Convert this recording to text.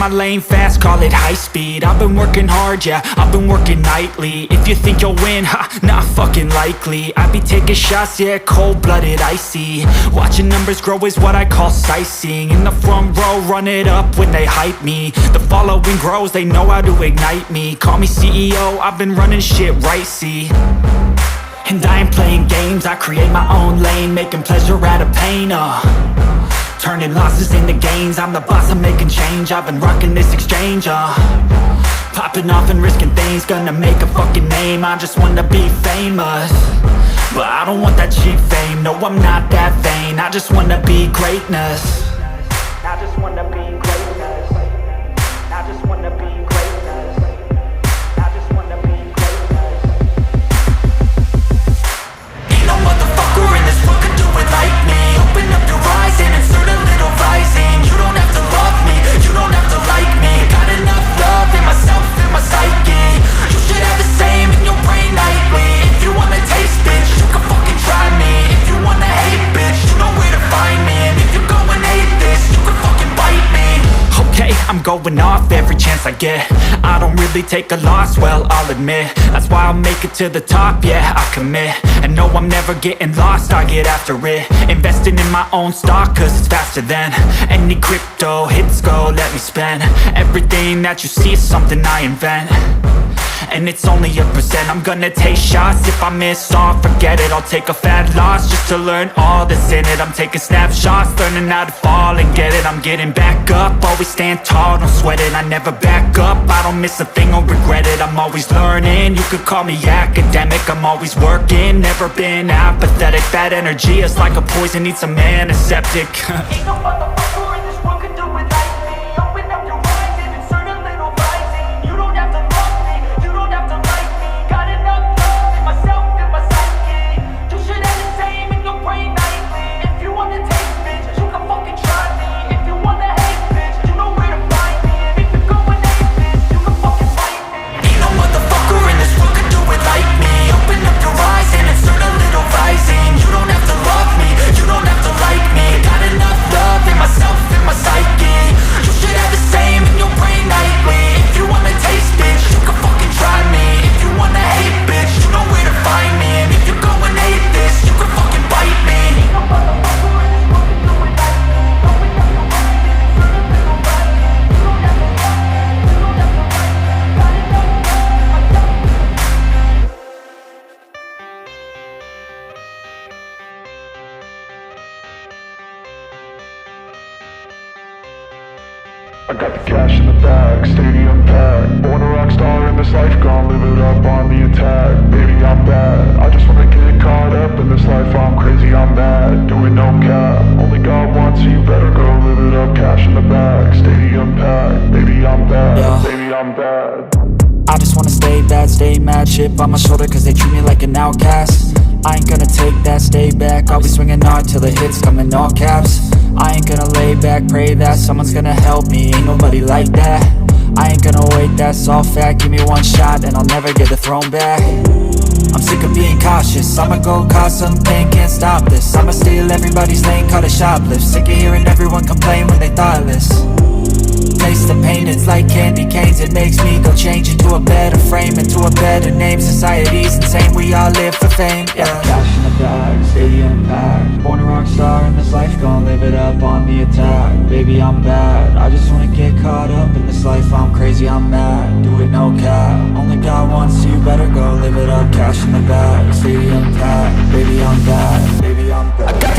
my lane fast, call it high speed. I've been working hard, yeah, I've been working nightly. If you think you'll win, ha, not fucking likely. I be taking shots, yeah, cold-blooded, icy. Watching numbers grow is what I call sightseeing. In the front row, run it up when they hype me. The following grows, they know how to ignite me. Call me CEO, I've been running shit right, see. And I ain't playing games, I create my own lane, making pleasure out of pain, turning losses into gains. I'm the boss, I'm making change. I've been rocking this exchange, popping off and risking things. Gonna make a fucking name, I just wanna be famous. But I don't want that cheap fame, no I'm not that vain. I just wanna be greatness. I just wanna be greatness. I just wanna be greatness. I just wanna be greatness. Ain't no motherfucker in this world could do it like me. Open up your eyes and insert a little rising. You don't have to love me, you don't have to like me. Got enough love in myself, in my psyche. You should have the same in your brain nightly. If you wanna taste, bitch, you can fucking try me. If you wanna hate, bitch, you know where to find me. And if you go and hate this, you can fucking bite me. Okay, I'm going off every chance I get. I don't really take a loss, well, I'll admit. That's why I'll make it to the top, yeah, I commit. And no, I'm never getting lost, I get after it. Investing in my own stock, cause it's faster than any crypto hits go, let me spend. Everything that you see is something I invent. And it's only a percent. I'm gonna take shots. If I miss all, forget it. I'll take a fat loss just to learn all that's in it. I'm taking snapshots, learning how to fall and get it. I'm getting back up, always stand tall, don't sweat it. I never back up, I don't miss a thing or regret it. I'm always learning, you could call me academic. I'm always working, never been apathetic. Bad energy is like a poison, needs some antiseptic. Ain't no motherfucker in this world could do it like me. Open up your eyes and insert a little rising. You don't have to love me, you don't have to like me. Got enough love in myself, in my psyche. You should have the same in your brain nightly. If you wanna taste, bitch, you can fucking try me. If you wanna hate, bitch, you know where to find me. And if you go and hate, bitch, you can fucking fight me. Ain't no motherfucker in this world could do it like me. Open up your eyes and insert a little rising. You don't have to love me, you don't have to like me. Got enough love in myself, in my psyche. You should have the same in your brain nightly. If you wanna taste, bitch, you can fucking try me. If you wanna hate, bitch, you know where to find me. And if you go and hate this, you can fucking bite me. Ain't no motherfucker in this world can do it like me. Open up your eyes and insert a little rising. You don't have to love me, you don't have to like me. Got enough love in myself. I got the cash in the bag, stadium packed. Born a rock star in this life, gon' live it up on the attack. Baby, I'm bad, I just wanna get caught up in this life. I'm crazy, I'm mad, doing no cap. Only God wants you, better go live it up. Cash in the bag, stadium packed. Baby, I'm bad, Yeah. baby, I'm bad. I just wanna stay bad, stay mad. Chip on my shoulder cause they treat me like an outcast. I ain't gonna take that, stay back. I'll be swinging hard till the hits come in all caps. I ain't gonna lay back, pray that someone's gonna help me. Ain't nobody like that. I ain't gonna wait, that's all fact. Give me one shot and I'll never get the throne back. I'm sick of being cautious, I'ma go cause some pain, can't stop this. I'ma steal everybody's lane, call it shoplift. Sick of hearing everyone complain when they thoughtless. Taste the pain, it's like candy canes. It makes me go change into a better frame, into a better name. Society's insane, we all live for fame, yeah. Cash in the bag, stadium packed. Born a rock star in this life, gon' live it up on the attack. Baby, I'm bad, I just wanna get caught up in this life. I'm crazy, I'm mad, do it no cap. Only God wants you, better go live it up. Cash in the bag, stadium packed. Baby, I'm bad, baby, I'm bad.